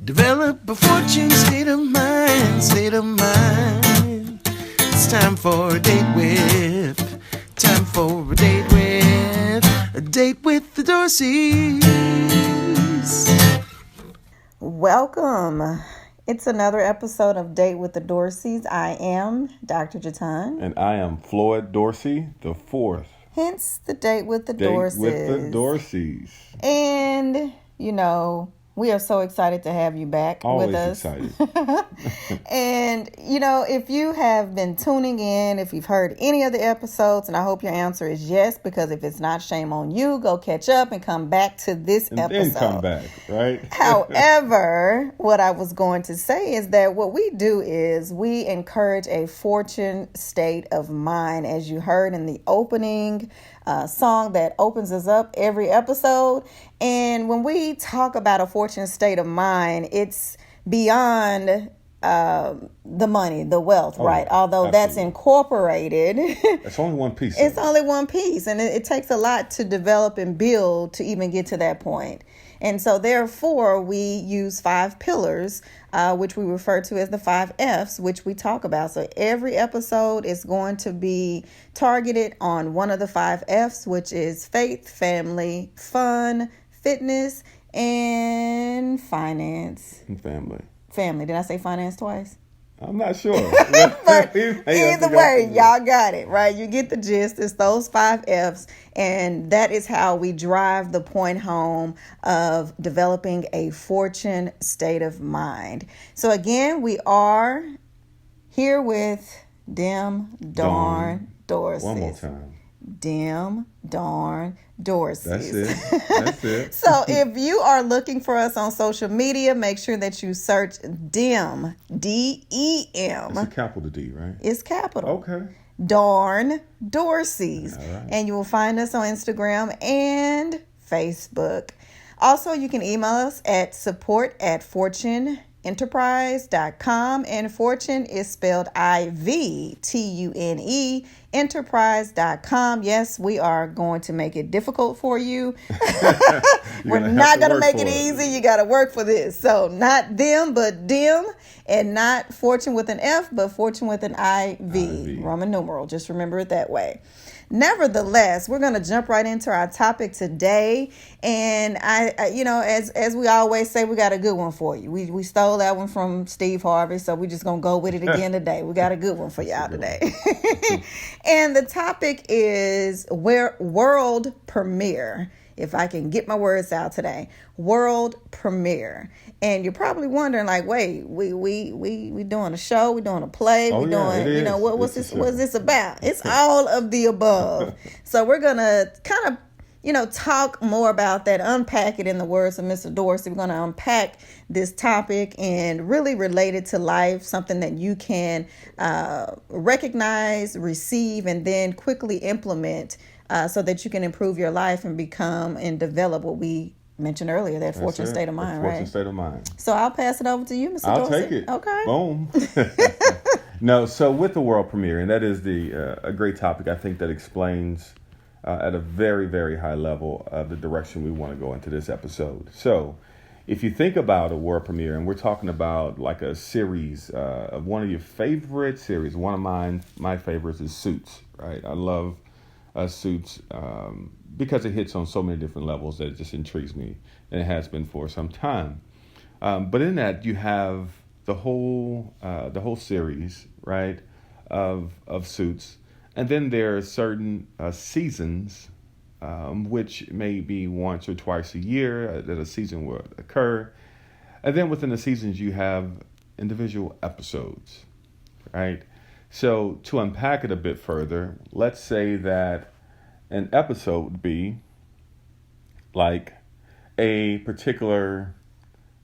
Develop a fortune state of mind, state of mind. It's time for a date with, time for a date with the Dorseys. Welcome. It's another episode of Date with the Dorseys. I am Dr. Jatan. And I am Floyd Dorsey, the fourth. Hence the Date with the Date Dorseys. with the Dorseys. And, we are so excited to have you back Always with us. Excited. And, if you have been tuning in, if you've heard any of the episodes, and I hope your answer is yes, because if it's not, shame on you. Go catch up and come back to this and episode. then come back, right? However, what I was going to say is that what we do is we encourage a fortune state of mind, as you heard in the opening song that opens us up every episode. And when we talk about a fortunate state of mind, it's beyond the money, the wealth, right? Although absolutely. That's incorporated. It's only one piece. It's only one piece. And it takes a lot to develop and build to even get to that point. And so therefore, we use 5 pillars, which we refer to as the 5 F's, which we talk about. So every episode is going to be targeted on one of the 5 F's, which is faith, family, fun, fitness, and finance. And family. Family. Did I say finance twice? I'm not sure. But either way, y'all got it, right? You get the gist. It's those 5 F's. And that is how we drive the point home of developing a fortune state of mind. So again, we are here with Dim Darn Dorseys. One more time. Dim Darn Dorseys. That's it. So if you are looking for us on social media, make sure that you search Dim, D-E-M. It's a capital D, right? It's capital. Okay. Darn Dorseys. All right. And you will find us on Instagram and Facebook. Also, you can email us at support@fortuneenterprise.com, and fortune is spelled I-V-T-U-N-E, enterprise.com. Yes, we are going to make it difficult for you. We're not going to make it easy. You got to work for this. So not them, but dim, and not fortune with an F, but fortune with an I-V. Roman numeral. Just remember it that way. Nevertheless, we're going to jump right into our topic today. And I as we always say, we got a good one for you. We stole that one from Steve Harvey, so we're just going to go with it again today. We got a good one for y'all today. And the topic is world premiere. If I can get my words out today, world premiere. And you're probably wondering, like, wait, we doing a show, we doing a play, what's this about? It's all of the above. So we're gonna kind of, talk more about that, unpack it in the words of Mr. Dorsey. We're gonna unpack this topic and really relate it to life, something that you can recognize, receive, and then quickly implement. So that you can improve your life and become and develop what we mentioned earlier, that fortune state of mind, right? Fortune state of mind. So I'll pass it over to you, Mr. I'll Dorsey. take it. Okay. Boom. No, so with the world premiere, and that is a great topic, I think, that explains at a very, very high level the direction we want to go into this episode. So if you think about a world premiere, and we're talking about like a series of one of your favorite series, one of my favorites is Suits, right? I love Suits because it hits on so many different levels that it just intrigues me, and it has been for some time. But in that, you have the whole series, right, of Suits, and then there are certain seasons, which may be once or twice a year that a season will occur, and then within the seasons you have individual episodes, right? So to unpack it a bit further, let's say that an episode would be like a particular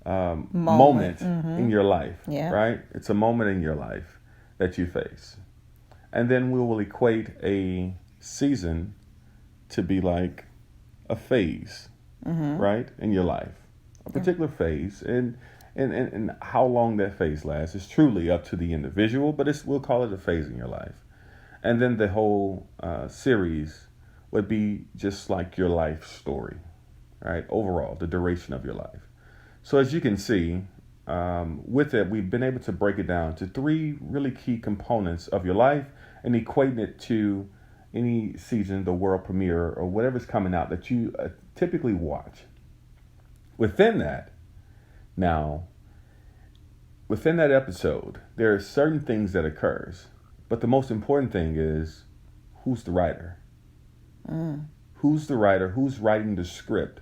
moment in your life, right? It's a moment in your life that you face. And then we will equate a season to be like a phase, right, in your life. A particular phase. And how long that phase lasts is truly up to the individual, but we'll call it a phase in your life. And then the whole series would be just like your life story, right? Overall, the duration of your life. So as you can see, with it, we've been able to break it down to 3 really key components of your life and equating it to any season, the world premiere, or whatever's coming out that you typically watch. Within that episode, there are certain things that occurs, but the most important thing is who's the writer? Who's the writer? Who's writing the script?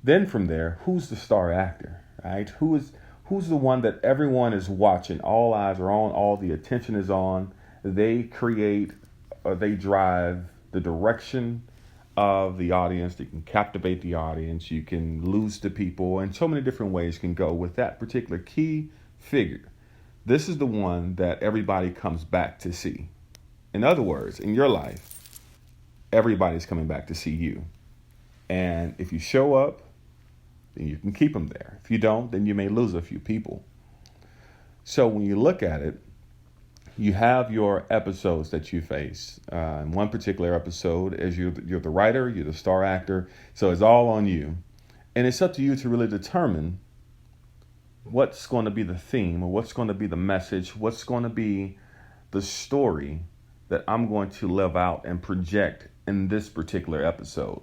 Then from there, who's the star actor, right? Who's the one that everyone is watching? All eyes are on, all the attention is on. They create or they drive the direction of the audience. You can captivate the audience. You can lose the people, and so many different ways can go with that particular key figure. This is the one that everybody comes back to see. In other words, in your life, everybody's coming back to see you. And if you show up, then you can keep them there. If you don't, then you may lose a few people. So when you look at it, you have your episodes that you face. In one particular episode, as you're the writer, you're the star actor, so it's all on you. And it's up to you to really determine what's going to be the theme, or what's going to be the message, what's going to be the story that I'm going to live out and project in this particular episode.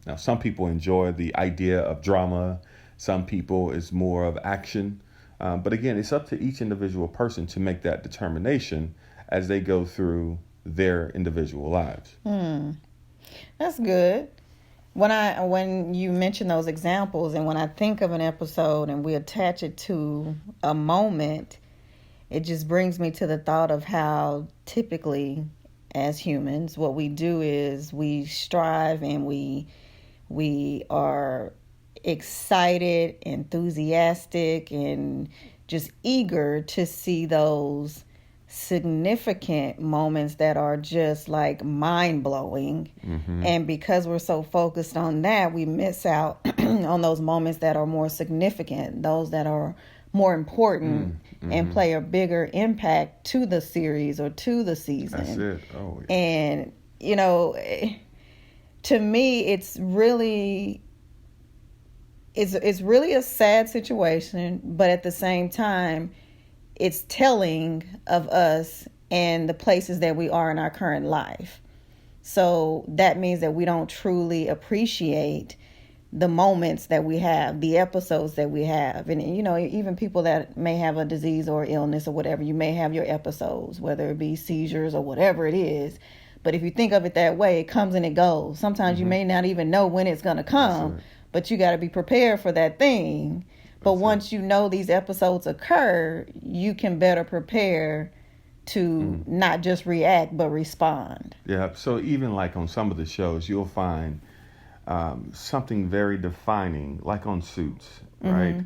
Now, some people enjoy the idea of drama. Some people is more of action. But again, it's up to each individual person to make that determination as they go through their individual lives. That's good. When you mention those examples, and when I think of an episode and we attach it to a moment, it just brings me to the thought of how typically as humans, what we do is we strive and we are excited, enthusiastic, and just eager to see those significant moments that are just like mind-blowing. And because we're so focused on that, we miss out on those moments that are more significant, those that are more important and play a bigger impact to the series or to the season. That's it. Oh, yeah. And to me, it's really a sad situation, but at the same time, it's telling of us and the places that we are in our current life. So that means that we don't truly appreciate the moments that we have, the episodes that we have. And, even people that may have a disease or illness or whatever, you may have your episodes, whether it be seizures or whatever it is. But if you think of it that way, it comes and it goes. Sometimes you may not even know when it's going to come, but you got to be prepared for that thing. But once you know these episodes occur, you can better prepare to not just react, but respond. Yeah. So even like on some of the shows, you'll find something very defining, like on Suits, right?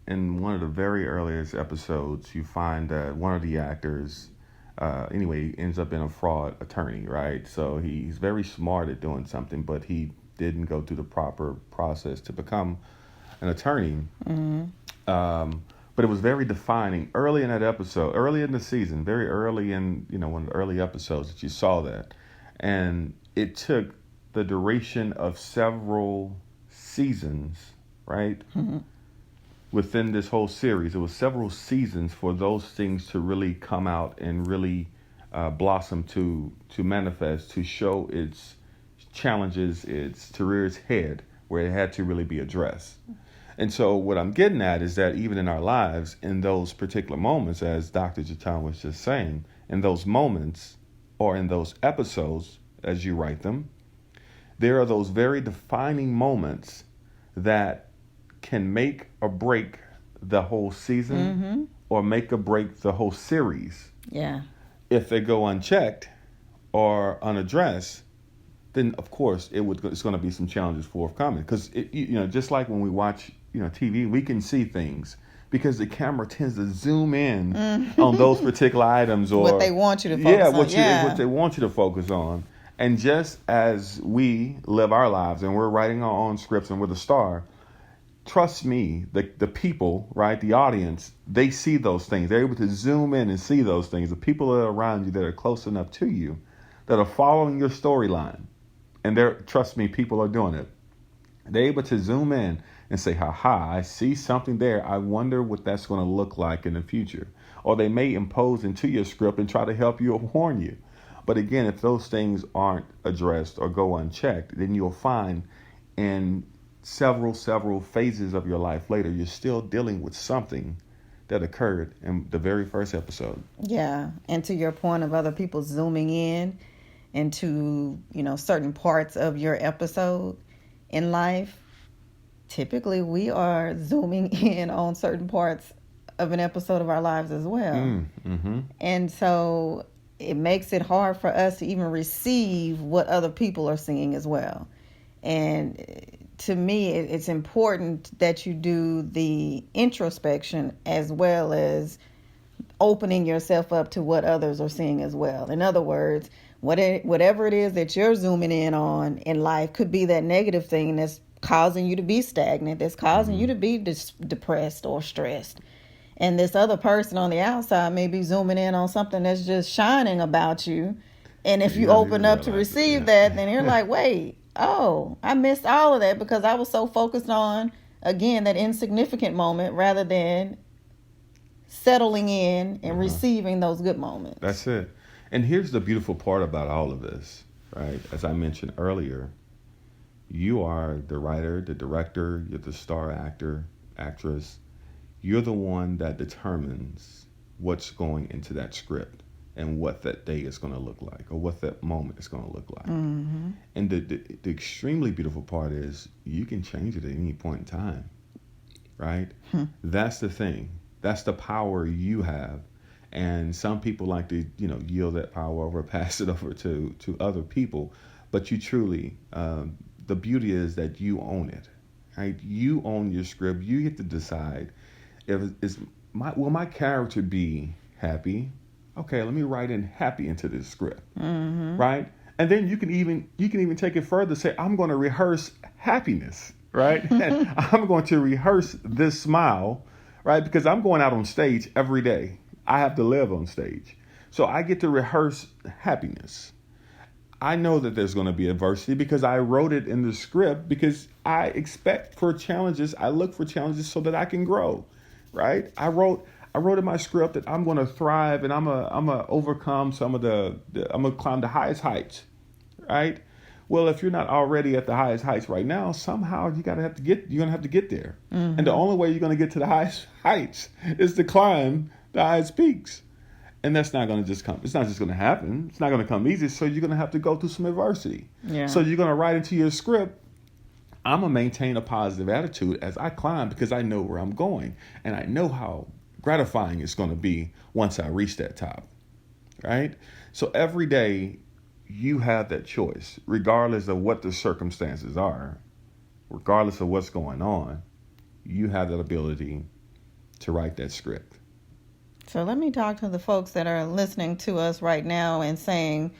In one of the very earliest episodes, you find that one of the actors, ends up being a fraud attorney, right? So he's very smart at doing something, but he didn't go through the proper process to become an attorney. But it was very defining early in that episode, early in the season, very early in, one of the early episodes that you saw that. And it took the duration of several seasons, right? Within this whole series, it was several seasons for those things to really come out and really blossom to manifest, to show its challenges, to rear its head where it had to really be addressed. And so what I'm getting at is that even in our lives, in those particular moments, as Dr. Jatan was just saying, in those moments or in those episodes, as you write them, there are those very defining moments that can make or break the whole season or make or break the whole series. Yeah. If they go unchecked or unaddressed, then of course it's going to be some challenges forthcoming. Because just like when we watch TV, we can see things because the camera tends to zoom in on those particular items or what they want you to focus on. What they want you to focus on. And just as we live our lives and we're writing our own scripts and we're the star, trust me, the people, right, the audience, they see those things. They're able to zoom in and see those things. The people that are around you that are close enough to you, that are following your storyline, and trust me, people are doing it. They're able to zoom in and say, haha, I see something there. I wonder what that's going to look like in the future. Or they may impose into your script and try to help you or warn you. But again, if those things aren't addressed or go unchecked, then you'll find in several phases of your life later, you're still dealing with something that occurred in the very first episode. Yeah. And to your point of other people zooming in into, certain parts of your episode in life, typically we are zooming in on certain parts of an episode of our lives as well. Mm-hmm. And so it makes it hard for us to even receive what other people are seeing as well. And to me, it's important that you do the introspection as well as opening yourself up to what others are seeing as well. In other words, whatever it is that you're zooming in on in life could be that negative thing that's causing you to be stagnant, that's causing you to be depressed or stressed. And this other person on the outside may be zooming in on something that's just shining about you. And if you open up to receive that, then you're like, wait, I missed all of that because I was so focused on, again, that insignificant moment rather than settling in and receiving those good moments. That's it. And here's the beautiful part about all of this, right? As I mentioned earlier, you are the writer, the director, you're the star actor, actress. You're the one that determines what's going into that script and what that day is going to look like or what that moment is going to look like. Mm-hmm. And the extremely beautiful part is you can change it at any point in time, right? That's the thing. That's the power you have. And some people like to, yield that power over, pass it over to other people. But you truly, the beauty is that you own it, right? You own your script. You get to decide will my character be happy? Okay, let me write in happy into this script, right? And then you can even take it further. Say, I'm going to rehearse happiness, right? And I'm going to rehearse this smile, right? Because I'm going out on stage every day. I have to live on stage. So I get to rehearse happiness. I know that there's going to be adversity because I wrote it in the script because I expect for challenges. I look for challenges so that I can grow, right? I wrote in my script that I'm going to thrive and I'm gonna overcome some of I'm going to climb the highest heights, right? Well, if you're not already at the highest heights right now, somehow you're going to have to get there. And the only way you're going to get to the highest heights is to climb the highest peaks. And that's not going to just come. It's not just going to happen. It's not going to come easy. So you're going to have to go through some adversity. Yeah. So you're going to write into your script, I'm going to maintain a positive attitude as I climb because I know where I'm going. And I know how gratifying it's going to be once I reach that top. Right? So every day you have that choice, regardless of what the circumstances are, regardless of what's going on, you have that ability to write that script. So let me talk to the folks that are listening to us right now and saying,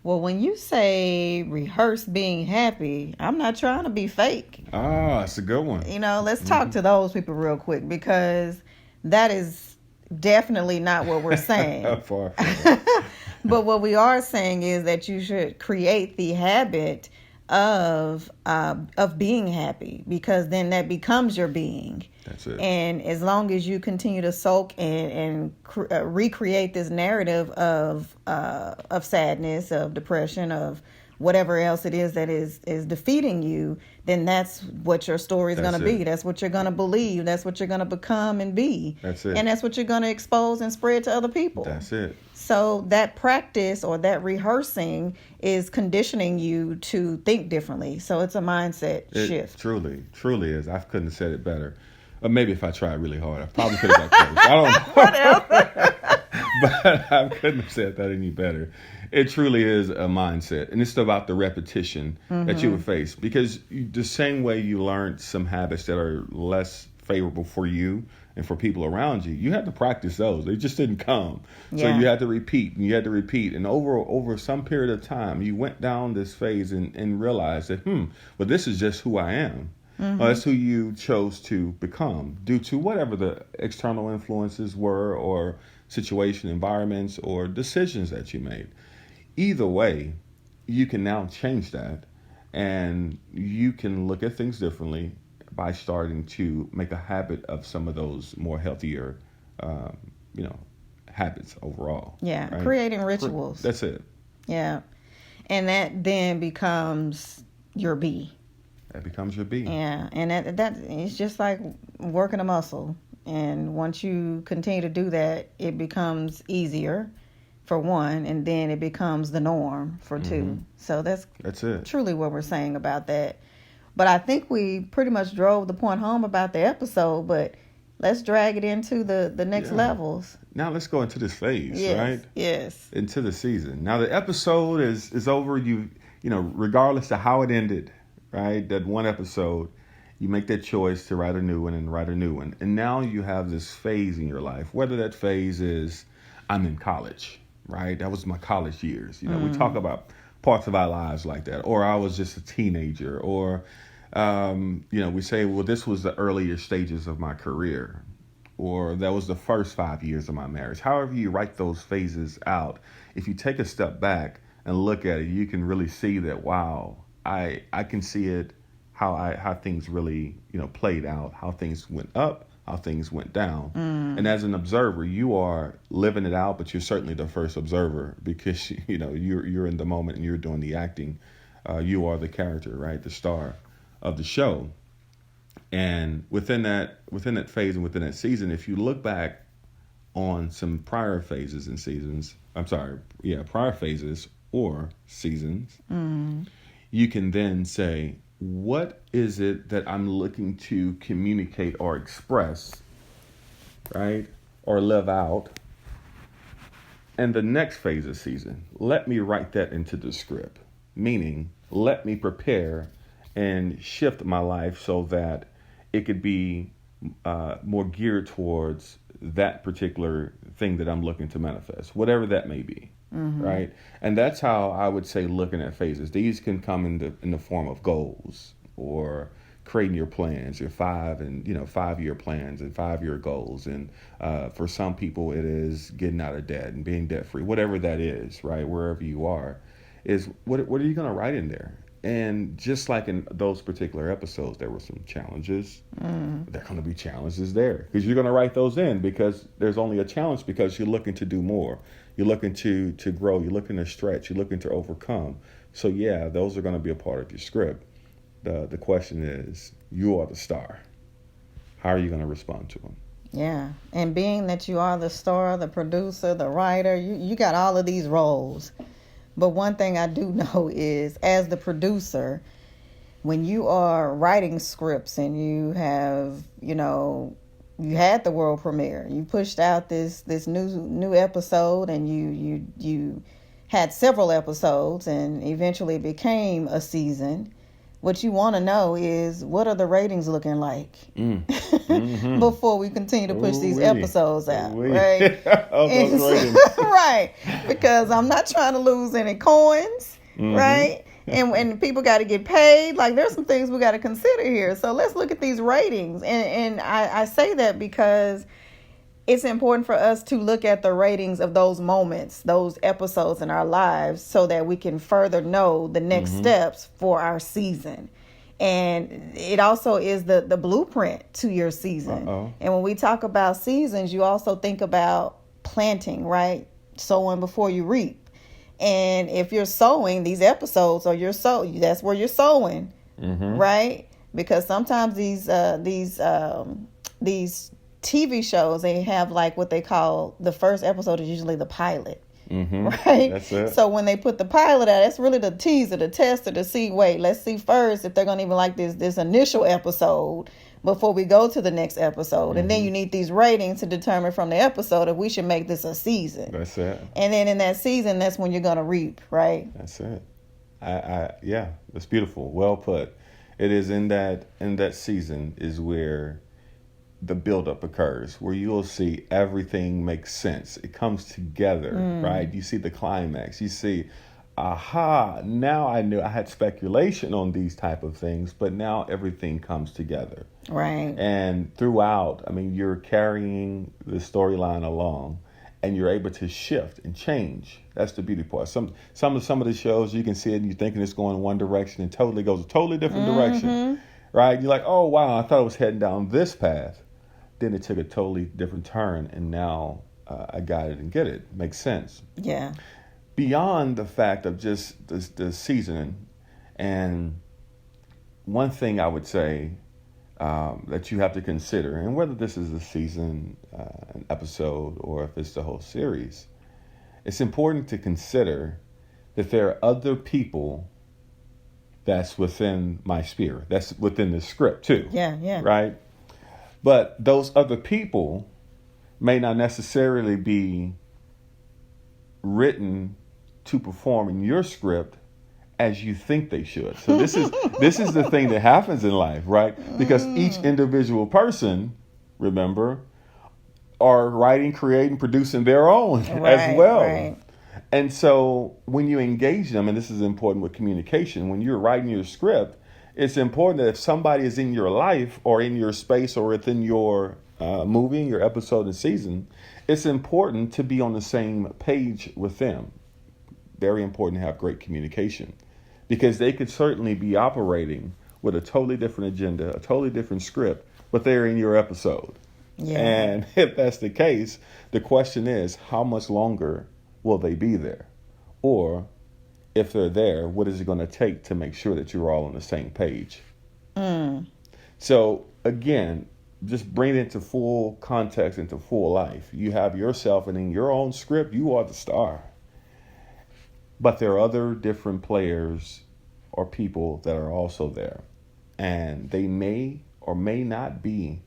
well, when you say rehearse being happy, I'm not trying to be fake. Ah, that's a good one. Let's talk to those people real quick because that is definitely not what we're saying. Far from it. But what we are saying is that you should create the habit of being happy because then that becomes your being. That's it. And as long as you continue to soak and recreate this narrative of sadness, of depression, of whatever else it is that is defeating you, then that's what your story is going to be. That's what you're going to believe. That's what you're going to become and be. That's it. And that's what you're going to expose and spread to other people. That's it. So that practice or that rehearsing is conditioning you to think differently. So it's a mindset shift. Truly is. I couldn't have said it better. Or maybe if I tried really hard, I probably could have got close. I don't know. But I couldn't have said that any better. It truly is a mindset. And it's about the repetition that you would face. Because the same way you learned some habits that are less favorable for you and for people around you, you had to practice those. They just didn't come. Yeah. So you had to repeat and you had to repeat. And over some period of time, you went down this phase and realized that, well, this is just who I am. That's who you chose to become due to whatever the external influences were or situation, environments, or decisions that you made. Either way, you can now change that and you can look at things differently, by starting to make a habit of some of those more healthier, habits overall. Yeah, right? creating rituals. That's it. Yeah, and that then becomes your B. That becomes your B. Yeah, and that it's just like working a muscle. And once you continue to do that, it becomes easier, for one, and then it becomes the norm for two. So that's it. Truly what we're saying about that. But I think we pretty much drove the point home about the episode, but let's drag it into the next levels. Now let's go into this phase, right? Yes. Into the season. Now the episode is over. You regardless of how it ended, right? That one episode, you make that choice to write a new one and write a new one. And now you have this phase in your life, whether that phase is I'm in college, right? That was my college years. We talk about parts of our lives like that. Or I was just a teenager. Or, we say, well, this was the earlier stages of my career. Or that was the first 5 years of my marriage. However you write those phases out, if you take a step back and look at it, you can really see that, wow, I can see it, how things really, played out, how things went up, how things went down. And as an observer, you are living it out, but you're certainly the first observer because, you're in the moment and you're doing the acting. You are the character, right? The star of the show. And within that phase and within that season, if you look back on some prior phases and seasons, prior phases or seasons, you can then say, what is it that I'm looking to communicate or express, right? Or live out. And the next phase of season, let me write that into the script. Meaning, let me prepare and shift my life so that it could be more geared towards that particular thing that I'm looking to manifest, whatever that may be. Right. And that's how I would say looking at phases. These can come in the form of goals or creating your plans, your 5-year plans and 5-year goals. And for some people, it is getting out of debt and being debt free, whatever that is, right? Wherever you are, is what are you going to write in there? And just like in those particular episodes, there were some challenges. There are going to be challenges there because you're going to write those in because there's only a challenge because you're looking to do more. You're looking to grow. You're looking to stretch. You're looking to overcome. So, yeah, those are going to be a part of your script. The question is, you are the star. How are you going to respond to them? Yeah. And being that you are the star, the producer, the writer, you got all of these roles. But one thing I do know is, as the producer, when you are writing scripts and you have, you had the world premiere, you pushed out this new episode, and you had several episodes, and eventually became a season. What you want to know is, what are the ratings looking like before we continue to push these episodes out, right? Right, because I'm not trying to lose any coins, right? And people got to get paid. Like, there's some things we got to consider here. So let's look at these ratings. And I say that because it's important for us to look at the ratings of those moments, those episodes in our lives, so that we can further know the next steps for our season. And it also is the blueprint to your season. And when we talk about seasons, you also think about planting, right? Sowing before you reap. And if you're sowing, these episodes are your sow. That's where you're sowing, right? Because sometimes these TV shows, they have like what they call, the first episode is usually the pilot, right? That's it. So when they put the pilot out, that's really the teaser, the tester to see, let's see first if they're going to even like this initial episode before we go to the next episode. And then you need these ratings to determine from the episode if we should make this a season. That's it. And then in that season, that's when you're going to reap, right? That's it. Yeah, that's beautiful. Well put. It is in that season is where the buildup occurs, where you'll see everything makes sense. It comes together, right? You see the climax. You see, now I knew I had speculation on these type of things, but now everything comes together. Right. And throughout, you're carrying the storyline along, and you're able to shift and change. That's the beauty part. Some of the shows, you can see it and you're thinking it's going in one direction and totally goes a totally different direction. right? You're like, oh, wow, I thought I was heading down this path. Then it took a totally different turn, and now I got it and get it. Makes sense. Yeah. Beyond the fact of just the seasoning, and one thing I would say that you have to consider, and whether this is a season, an episode, or if it's the whole series, it's important to consider that there are other people that's within my sphere, that's within the script too. Yeah. Right? But those other people may not necessarily be written to perform in your script as you think they should. So this is the thing that happens in life, right? Because each individual person, remember, are writing, creating, producing their own as well. Right. And so when you engage them, and this is important with communication, when you're writing your script, it's important that if somebody is in your life or in your space or within your movie, your episode and season, it's important to be on the same page with them. Very important to have great communication, because they could certainly be operating with a totally different agenda, a totally different script, but they're in your episode. Yeah. And if that's the case, the question is, how much longer will they be there? Or if they're there, what is it going to take to make sure that you're all on the same page? So again, just bring it into full context, into full life. You have yourself, and in your own script, you are the star. But there are other different players or people that are also there. And they may or may not be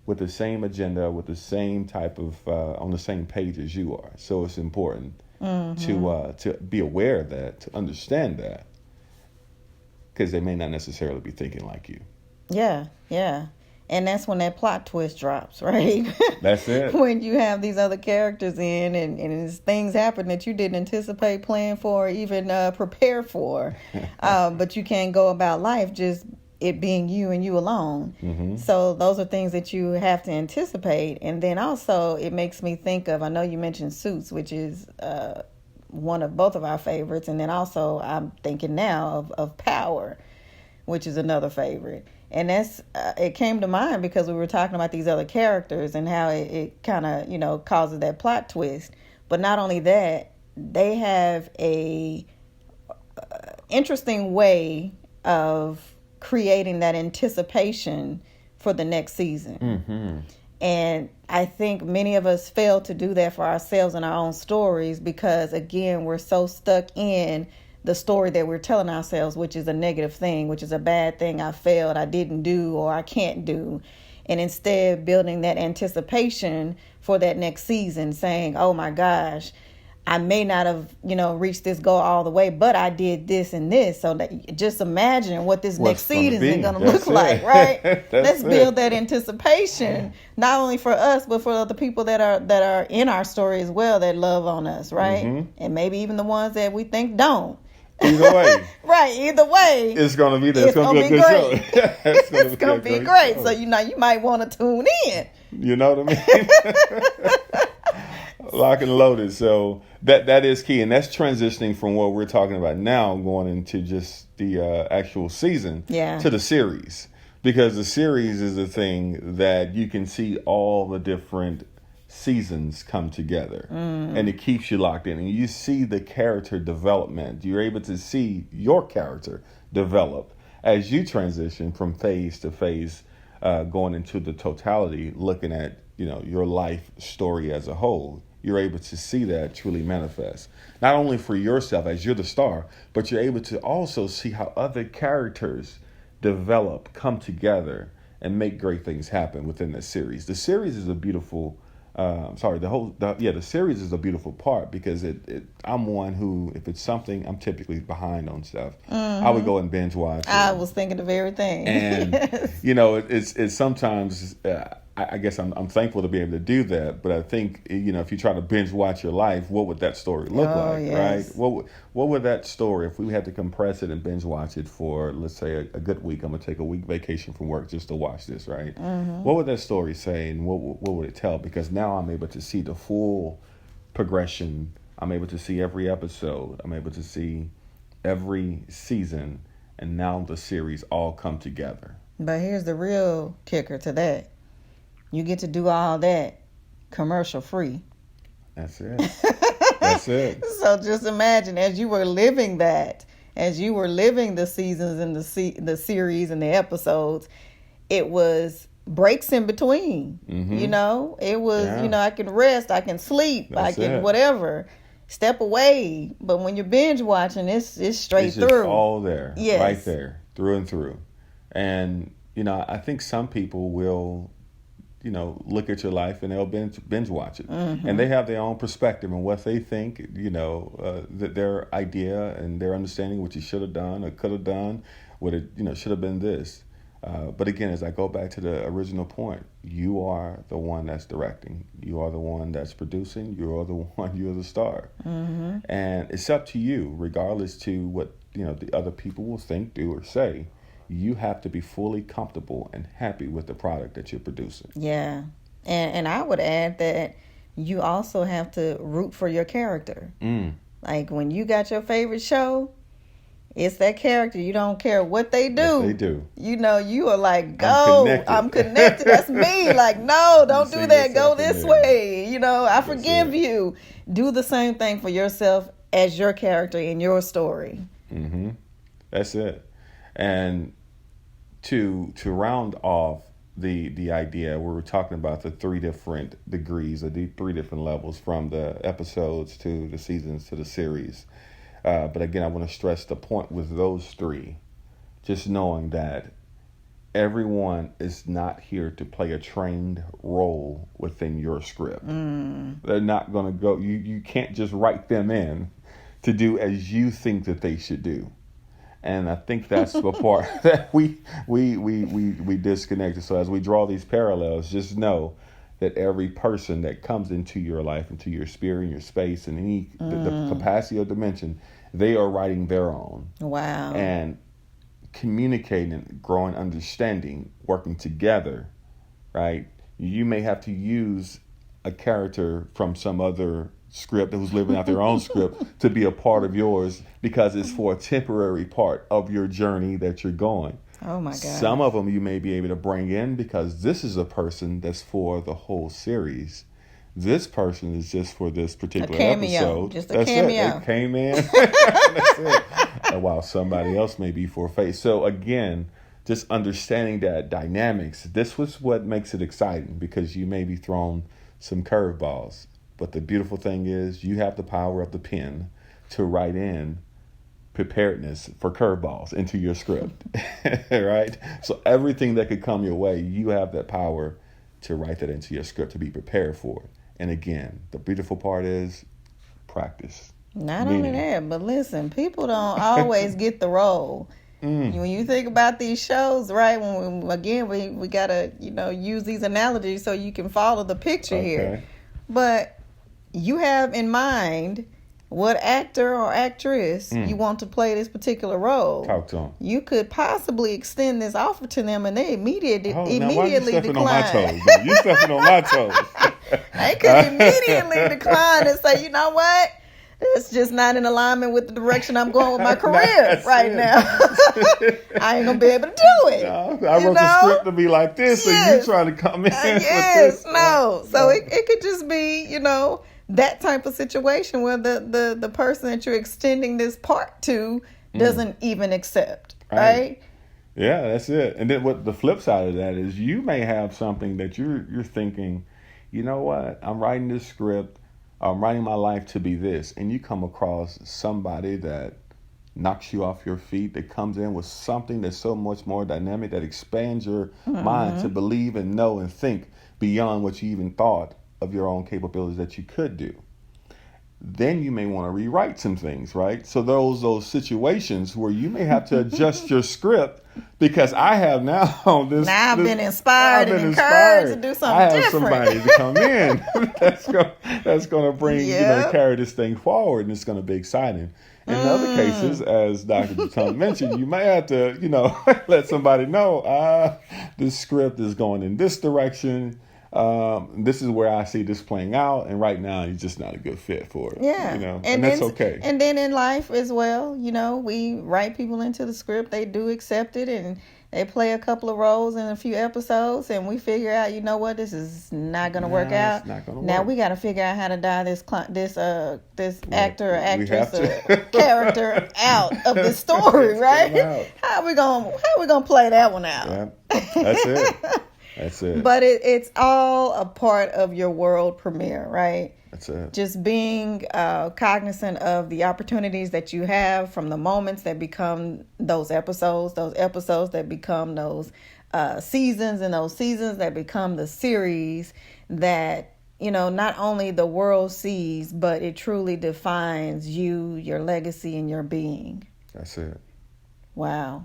with the same agenda, with the same type of, on the same page as you are. So it's important to be aware of that, to understand that, because they may not necessarily be thinking like you. Yeah. And that's when that plot twist drops, right? That's it. When you have these other characters in, and things happen that you didn't anticipate, plan for, or even prepare for. But you can't go about life just it being you and you alone. Mm-hmm. So those are things that you have to anticipate. And then also it makes me think of, I know you mentioned Suits, which is one of both of our favorites. And then also I'm thinking now of Power, which is another favorite. And that's it came to mind because we were talking about these other characters and how it kind of, causes that plot twist. But not only that, they have a interesting way of creating that anticipation for the next season. Mm-hmm. And I think many of us fail to do that for ourselves in our own stories because, again, we're so stuck in the story that we're telling ourselves, which is a negative thing, which is a bad thing. I failed, I didn't do, or I can't do. And instead building that anticipation for that next season, saying, oh my gosh, I may not have, reached this goal all the way, but I did this and this. So that, just imagine what this next season is going to look like, right? Let's build that anticipation, not only for us, but for the people that are in our story as well, that love on us, right? Mm-hmm. And maybe even the ones that we think don't. Either way. Right, either way. It's going to be there. It's going to be a good show. It's going to be great. Show. So, you might want to tune in. You know what I mean? Lock and loaded. So that is key. And that's transitioning from what we're talking about now, going into just the actual season to the series. Because the series is the thing that you can see all the different seasons come together, and it keeps you locked in, and you see the character development. You're able to see your character develop as you transition from phase to phase, going into the totality, looking at your life story as a whole. You're able to see that truly manifest, not only for yourself as you're the star, but you're able to also see how other characters develop, come together, and make great things happen within the series. The series is a beautiful the series is a beautiful part because I'm one who, if it's something, I'm typically behind on stuff. Mm-hmm. I would go and binge watch. I was thinking the very thing. And, it's sometimes, I guess I'm thankful to be able to do that. But I think, if you try to binge watch your life, what would that story look like, yes. Right? What would that story, if we had to compress it and binge watch it for, let's say, a good week, I'm going to take a week vacation from work just to watch this, right? Mm-hmm. What would that story say, and what would it tell? Because now I'm able to see the full progression. I'm able to see every episode. I'm able to see every season and now the series all come together. But here's the real kicker to that. You get to do all that commercial free. That's it. That's it. So just imagine, as you were living that, as you were living the seasons and the series and the episodes, it was breaks in between. Mm-hmm. You know, it was, I can rest, I can sleep, I can whatever, step away. But when you're binge watching, it's straight through. Just all there, yes. Right there, through and through. And, I think some people will, look at your life and they'll binge watch it. Mm-hmm. And they have their own perspective and what they think, that their idea and their understanding, what you should have done or could have done, what it, should have been this. But again, as I go back to the original point, you are the one that's directing. You are the one that's producing. You're the star. Mm-hmm. And it's up to you, regardless to what, the other people will think, do, or say. You have to be fully comfortable and happy with the product that you're producing. Yeah. And I would add that you also have to root for your character. Like when you got your favorite show, it's that character. You don't care what they do. Yes, they do. You are like, go. I'm connected. That's me. Like, no, don't do that. Go this way. I forgive you. Do the same thing for yourself as your character in your story. Mm-hmm. That's it. And to round off the idea, we were talking about the 3 different degrees, or the 3 different levels, from the episodes to the seasons to the series. But again, I want to stress the point with those 3, just knowing that everyone is not here to play a trained role within your script. They're not going to go, you can't just write them in to do as you think that they should do. And I think that's the part that we disconnected. So as we draw these parallels, just know that every person that comes into your life, into your spirit, and your space, and any the capacity or dimension, they are writing their own. Wow. And communicating, growing understanding, working together, right? You may have to use a character from some other script who's living out their own script to be a part of yours, because it's for a temporary part of your journey that you're going. Oh my God. Some of them you may be able to bring in because this is a person that's for the whole series. This person is just for this particular episode. Just a cameo. It. It came in. That's it. And while somebody else may be for a face. So again, just understanding that dynamics, this was what makes it exciting, because you may be thrown some curveballs. But the beautiful thing is you have the power of the pen to write in preparedness for curveballs into your script, right? So everything that could come your way, you have that power to write that into your script, to be prepared for it. And again, the beautiful part is practice. Not only that, but listen, people don't always get the role. When you think about these shows, right? We gotta use these analogies so you can follow the picture here. But you have in mind what actor or actress you want to play this particular role. Talk to them. You could possibly extend this offer to them, and they immediately now why you stepping decline. On my toes? You stepping on my toes. They could immediately decline and say, you know what? It's just not in alignment with the direction I'm going with my career right now. I ain't gonna be able to do it. No, I wrote the script to be like this, and you trying to come in with this. No. So it could just be, that type of situation where the person that you're extending this part to doesn't even accept, right? Yeah, that's it. And then what the flip side of that is, you may have something that you're thinking, you know what, I'm writing this script, I'm writing my life to be this, and you come across somebody that knocks you off your feet, that comes in with something that's so much more dynamic, that expands your mind to believe and know and think beyond what you even thought of your own capabilities that you could do. Then you may want to rewrite some things, right? So those situations where you may have to adjust your script, because I have now I've been inspired and encouraged to do something different. I have somebody to come in that's going to bring, carry this thing forward, and it's going to be exciting. In other cases, as Dr. Baton mentioned, you may have to, let somebody know, this script is going in this direction. this is where I see this playing out, and right now he's just not a good fit for it. Yeah. And that's okay. And then in life as well, we write people into the script. They do accept it, and they play a couple of roles in a few episodes, and we figure out, this is not going to work out. It's not gonna now work. we got to figure out how to die this actor or actress character out of the story, right? How we gonna play that one out? Yeah. That's it. That's it. But it's all a part of your world premiere, right? That's it. Just being cognizant of the opportunities that you have from the moments that become those episodes that become those seasons, and those seasons that become the series that, not only the world sees, but it truly defines you, your legacy, and your being. That's it. Wow.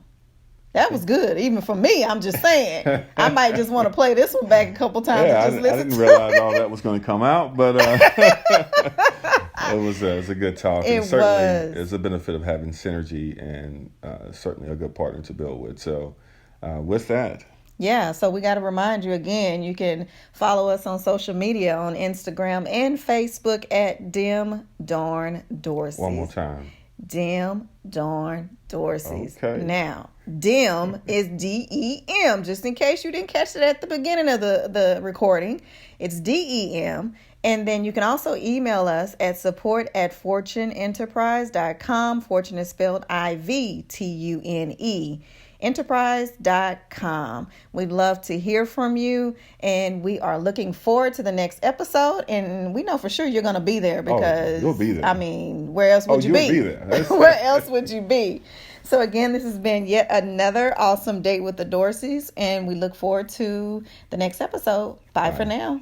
That was good, even for me. I'm just saying. I might just want to play this one back a couple times and just listen I didn't to realize all that was going to come out, but it was a good talk. It and certainly was. It's a benefit of having synergy, and certainly a good partner to build with. So with that. Yeah, so we got to remind you again, you can follow us on social media on Instagram and Facebook at Dim Darn Dorseys. One more time. Dim Darn Dorseys. Okay. Now, Dim is DEM, just in case you didn't catch it at the beginning of the recording. It's DEM. And then you can also email us at support@fortuneenterprise.com. Fortune is spelled IVTUNE. Enterprise.com. We'd love to hear from you, and we are looking forward to the next episode. And we know for sure you're going to be there, because you'll be there. I mean, where else would you you'll be? be there. Where else would you be? So again, this has been yet another awesome date with the Dorseys, and we look forward to the next episode. Bye for now.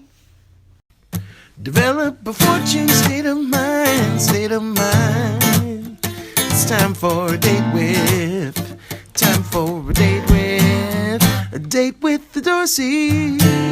Develop a fortune state of mind, state of mind. It's time for a date with, time for a date with the Dorseys.